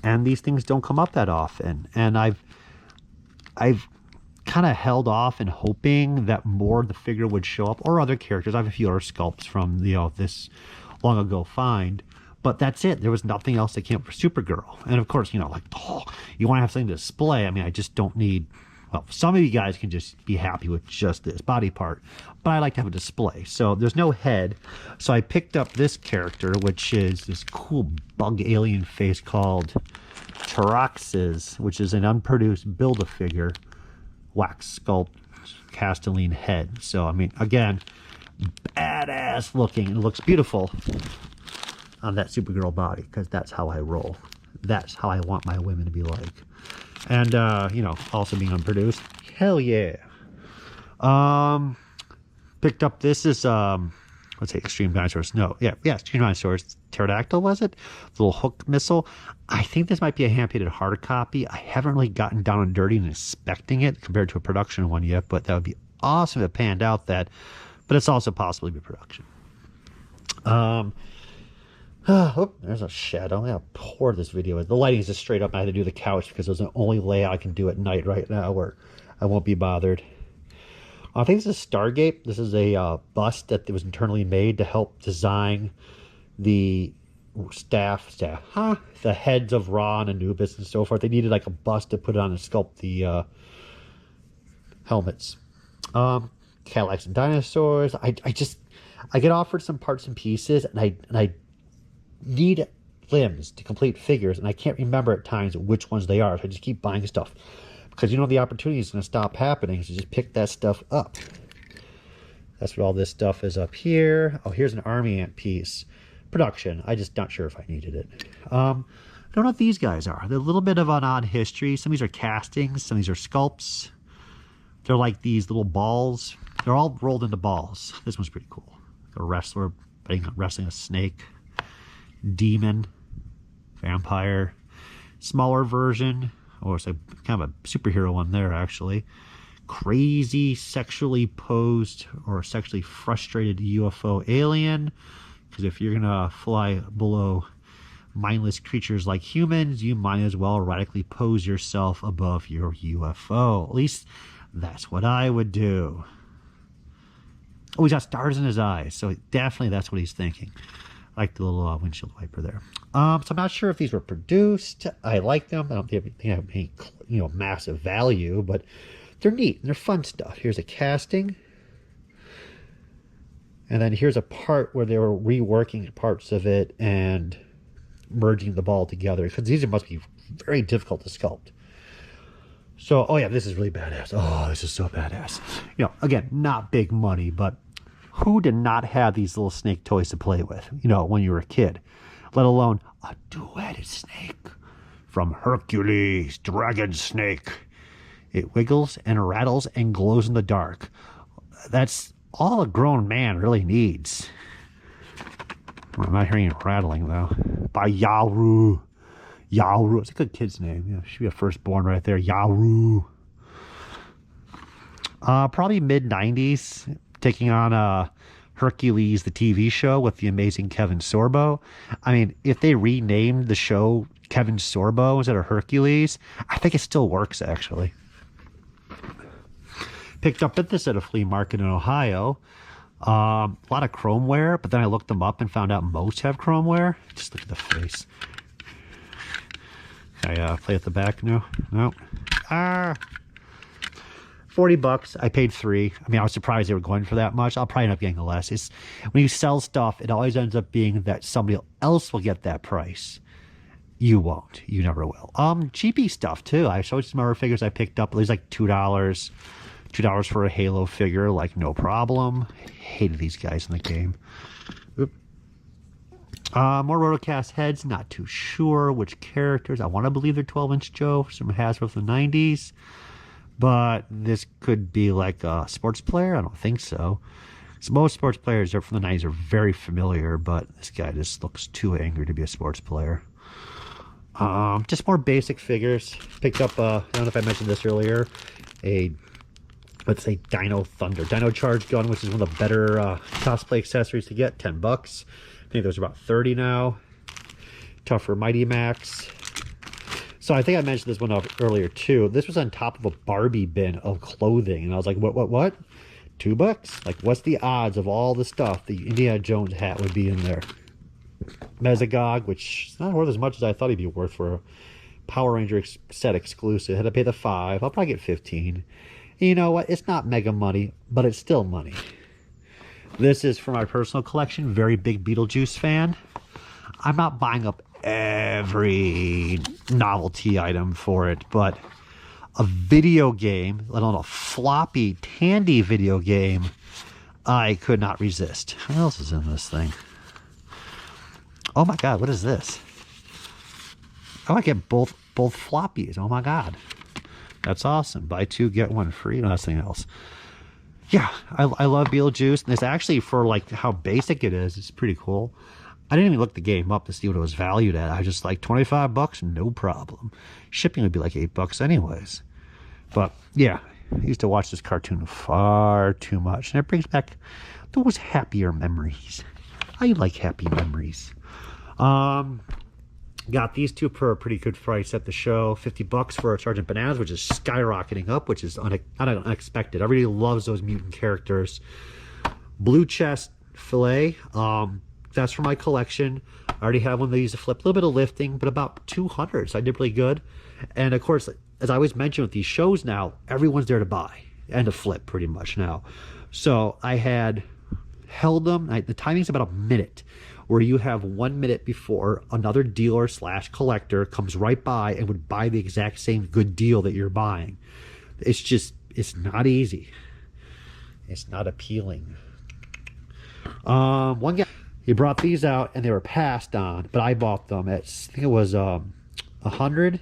and these things don't come up that often. And I've kind of held off and hoping that more of the figure would show up, or other characters. I have a few other sculpts from this long ago find, but that's it. There was nothing else that came up for Supergirl. And of course, you want to have something to display. I mean, I just don't need, well, some of you guys can just be happy with just this body part, but I like to have a display. So there's no head. So I picked up this character, which is this cool bug alien face called Taraxis, which is an unproduced Build-A-Figure wax sculpt Castelline head. So, I mean, again, badass looking. It looks beautiful on that Supergirl body, because that's how I roll. That's how I want my women to be like. And, also being unproduced. Hell yeah. Picked up, this is, let's say Extreme Dinosaurs. No, yeah, Extreme Dinosaurs. Pterodactyl, was it? The little hook missile. I think this might be a hand-painted hard copy. I haven't really gotten down and dirty and inspecting it compared to a production one yet, but that would be awesome if it panned out that. But it's also possibly be production. Oh, there's a shadow. Look how poor this video is. The lighting is just straight up. I had to do the couch because it's the only layout I can do at night right now where I won't be bothered. I think this is Stargate. This is a bust that was internally made to help design the the heads of Ra and Anubis and so forth. They needed like a bust to put it on and sculpt the helmets. Cadillacs and Dinosaurs. I get offered some parts and pieces, and I need limbs to complete figures, and I can't remember at times which ones they are. So I just keep buying stuff because the opportunity is going to stop happening. So just pick that stuff up. That's what all this stuff is up here. Oh, here's an Army Ant piece. Production. I just not sure if I needed it. I don't know what these guys are. They're a little bit of an odd history. Some of these are castings. Some of these are sculpts. They're like these little balls. They're all rolled into balls. This one's pretty cool. A wrestler wrestling a snake. Demon. Vampire. Smaller version. Or it's like kind of a superhero one there, actually. Crazy sexually posed or sexually frustrated UFO alien. Because if you're going to fly below mindless creatures like humans, you might as well radically pose yourself above your UFO. At least that's what I would do. Oh, he's got stars in his eyes, so definitely that's what he's thinking. I like the little windshield wiper there. So I'm not sure if these were produced. I like them. I don't think they have any, massive value, but they're neat and they're fun stuff. Here's a casting. And then here's a part where they were reworking parts of it and merging the ball together, because these must be very difficult to sculpt. So, oh yeah, this is really badass. Oh, this is so badass. Again, not big money, but who did not have these little snake toys to play with, when you were a kid? Let alone a two-headed snake from Hercules, dragon snake. It wiggles and rattles and glows in the dark. That's all a grown man really needs. I'm not hearing it rattling, though. By Yaru. Yaru. It's a good kid's name. Should be a firstborn right there. Yaru. Probably mid-90s. Taking on Hercules, the TV show, with the amazing Kevin Sorbo. I mean, if they renamed the show Kevin Sorbo instead of Hercules, I think it still works, actually. Picked up at this at a flea market in Ohio. A lot of chromeware, but then I looked them up and found out most have chromeware. Just look at the face. Can I play at the back? No. $40. I paid $3. I mean, I was surprised they were going for that much. I'll probably end up getting less. It's when you sell stuff, it always ends up being that somebody else will get that price. You won't. You never will. Cheapy stuff too. I showed some other figures I picked up. It was like $2. $2 for a Halo figure, like no problem. Hated these guys in the game. Oop. More Rotocast heads, not too sure which characters. I want to believe they're 12-inch Joe from Hasbro from the 90s. But this could be like a sports player. I don't think so. So most sports players are from the 90s are very familiar, but this guy just looks too angry to be a sports player. Just more basic figures. Picked up, I don't know if I mentioned this earlier, let's say Dino Thunder. Dino Charge gun, which is one of the better cosplay accessories to get. $10. I think there's about 30 now. Tougher Mighty Max. So I think I mentioned this one up earlier too. This was on top of a Barbie bin of clothing, and I was like, what? $2? Like, what's the odds of all the stuff the Indiana Jones hat would be in there? Mesogog, which is not worth as much as I thought he'd be worth for a Power Ranger set exclusive. Had to pay the $5. I'll probably get 15. And you know what? It's not mega money, but it's still money. This is for my personal collection. Very big Beetlejuice fan. I'm not buying up every novelty item for it, but a video game, let alone a floppy Tandy video game, I could not resist. What else is in this thing? Oh my god, what is this? Oh, I get both floppies. Oh my god. That's awesome. Buy 2, get 1 free. No, that's something else. Yeah, I love Beetlejuice. And this actually, for like how basic it is, it's pretty cool. I didn't even look the game up to see what it was valued at. I was just like, $25, no problem. Shipping would be like $8 anyways. But yeah, I used to watch this cartoon far too much, and it brings back those happier memories. I like happy memories. Got these two for a pretty good price at the show. $50 for Sergeant Bananas, which is skyrocketing up, which is unexpected. Everybody loves those mutant characters. Blue Chest Fillet. That's for my collection. I already have one of these to flip. A little bit of lifting, but about 200, so I did really good. And of course, as I always mention with these shows now, everyone's there to buy and to flip pretty much now. So I had held them. The timing's about a minute, where you have 1 minute before another dealer / collector comes right by and would buy the exact same good deal that you're buying. It's not easy. It's not appealing. One guy, he brought these out and they were passed on, but I bought them at, I think it was 100,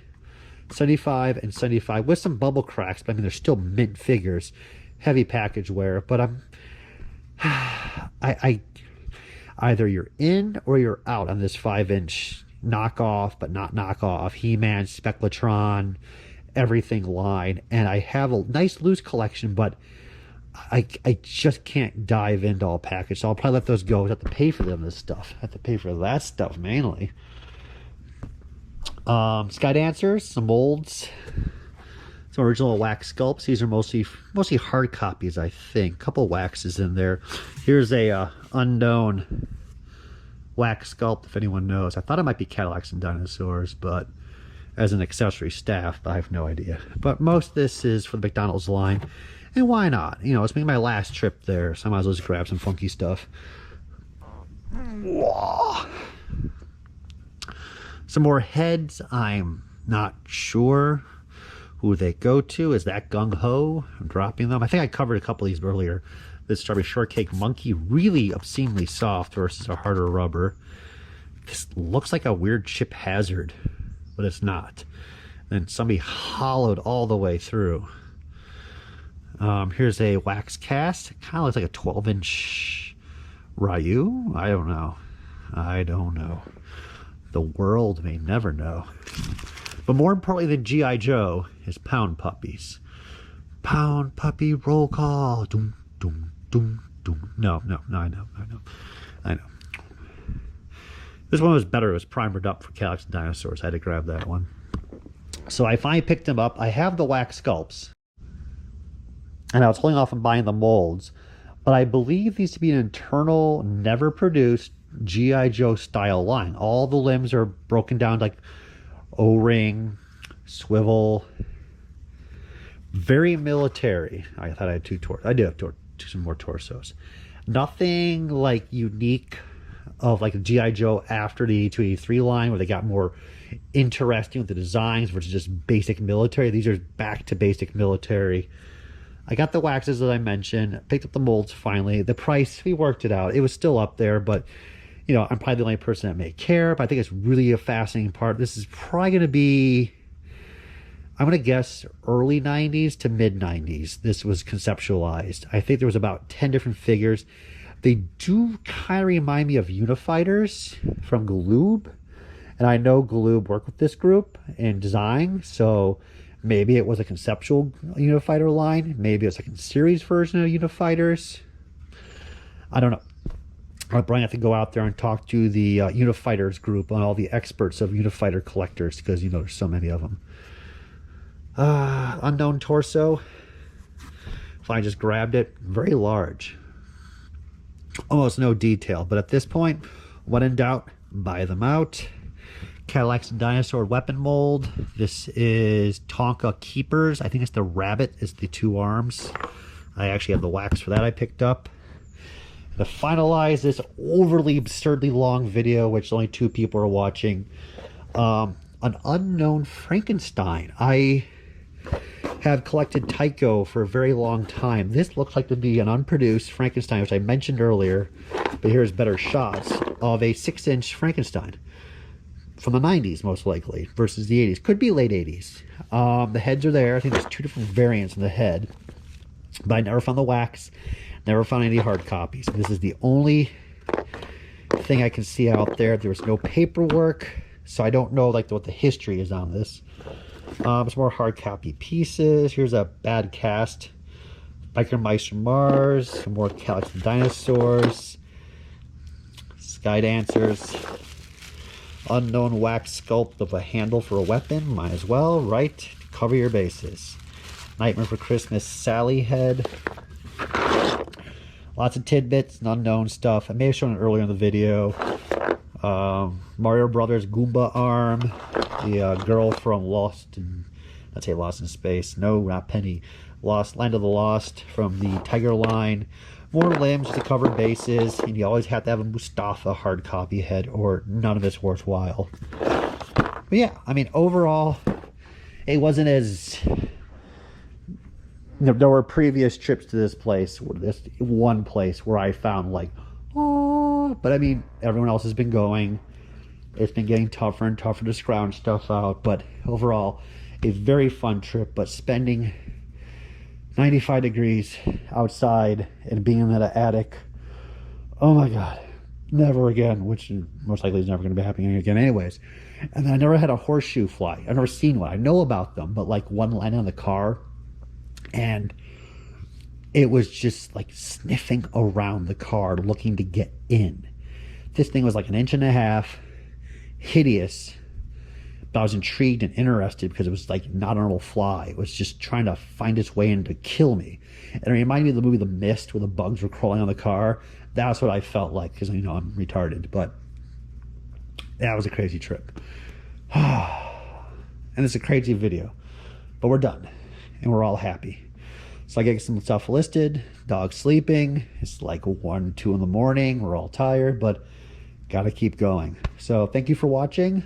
75, and 75 with some bubble cracks, but I mean, they're still mint figures, heavy package wear, but either you're in or you're out on this 5-inch knockoff, but not knockoff, He-Man, Spectratron, everything line. And I have a nice loose collection, but I just can't dive into all package. So I'll probably let those go. I have to pay for them, this stuff. I have to pay for that stuff mainly. Sky Dancers, some molds. Some original wax sculpts. These are mostly hard copies, I think. Couple waxes in there. Here's a unknown wax sculpt, if anyone knows. I thought it might be Cadillacs and Dinosaurs, but as an accessory staff, I have no idea. But most of this is for the McDonald's line, and why not? You know, it's maybe my last trip there, so I might as well just grab some funky stuff. Whoa. Some more heads. I'm not sure who they go to. Is that Gung Ho? I'm dropping them. I think I covered a couple of these earlier. This Strawberry Shortcake Monkey, really obscenely soft versus a harder rubber. This looks like a weird Chip Hazard, but it's not. And somebody hollowed all the way through. Here's a wax cast. It kind of looks like a 12-inch Ryu. I don't know. The world may never know. But more importantly than G.I. Joe is Pound Puppies. Pound Puppy roll call. Doom, doom, doom, doom. No, I know. This one was better. It was primered up for Cadillacs and Dinosaurs. I had to grab that one. So I finally picked them up. I have the wax sculpts, and I was holding off on buying the molds, but I believe these to be an internal, never produced G.I. Joe style line. All the limbs are broken down like O-ring, swivel, very military. I thought I had two torsos. I do have some more torsos. Nothing like unique of like a G.I. Joe after the 283 line, where they got more interesting with the designs versus just basic military. These are back to basic military. I got the waxes that I mentioned, picked up the molds finally. The price, we worked it out. It was still up there, but you know, I'm probably the only person that may care, but I think it's really a fascinating part. This is probably going to be, I'm going to guess, early 90s to mid 90s. This was conceptualized. I think there was about 10 different figures. They do kind of remind me of Unifighters from Galoob. And I know Galoob worked with this group in design, so maybe it was a conceptual Unifighter line. Maybe it's like a series version of Unifighters. I don't know. I'll probably have to go out there and talk to the Unifighters group on all the experts of Unifighter collectors, because, you know, there's so many of them. Unknown torso. I just grabbed it. Very large. Almost no detail, but at this point, when in doubt, buy them out. Cadillac Dinosaur weapon mold. This is Tonka Keepers. I think it's the rabbit. It's the two arms. I actually have the wax for that I picked up. To finalize this overly absurdly long video, which only 2 people are watching, an unknown Frankenstein. I have collected Tyco for a very long time. This looks like to be an unproduced Frankenstein, which I mentioned earlier, but here's better shots of a 6-inch Frankenstein from the 90s, most likely, versus the 80s. Could be late 80s. The heads are there. I think there's 2 different variants in the head, but I never found the wax, never found any hard copies. This is the only thing I can see out there. There was no paperwork, so I don't know like what the history is on this. Some more hard copy pieces. Here's a bad cast Biker Mice from Mars. Some more Cadillac Dinosaurs. Sky Dancers. Unknown wax sculpt of a handle for a weapon. Might as well, right? Cover your bases. Nightmare for Christmas Sally head. Lots of tidbits and unknown stuff. I may have shown it earlier in the video. Mario Brothers Goomba arm. The girl from Lost in, let's say Lost in Space. No, not Penny. Lost, Land of the Lost from the Tiger line. More limbs to cover bases, and you always have to have a Mustafa hard copy head, or none of it's worthwhile. But yeah, I mean, overall, it wasn't as... There were previous trips to this place, this one place where I found like, oh, but I mean, everyone else has been going. It's been getting tougher and tougher to scrounge stuff out, but overall, a very fun trip. But spending 95 degrees outside and being in that attic, oh my god, never again, which most likely is never going to be happening again anyways. And then I never had a horseshoe fly. I've never seen one. I know about them, but like one landed on the car, and it was just like sniffing around the car looking to get in. This thing was like 1.5 inches, hideous, but I was intrigued and interested because it was like not a normal fly. It was just trying to find its way in to kill me. And it reminded me of the movie The Mist, where the bugs were crawling on the car. That's what I felt like, because, you know, I'm retarded. But that was a crazy trip. And it's a crazy video, but we're done and we're all happy. So I get some stuff listed. Dog's sleeping. It's like 1, 2 in the morning. We're all tired, but gotta keep going. So thank you for watching.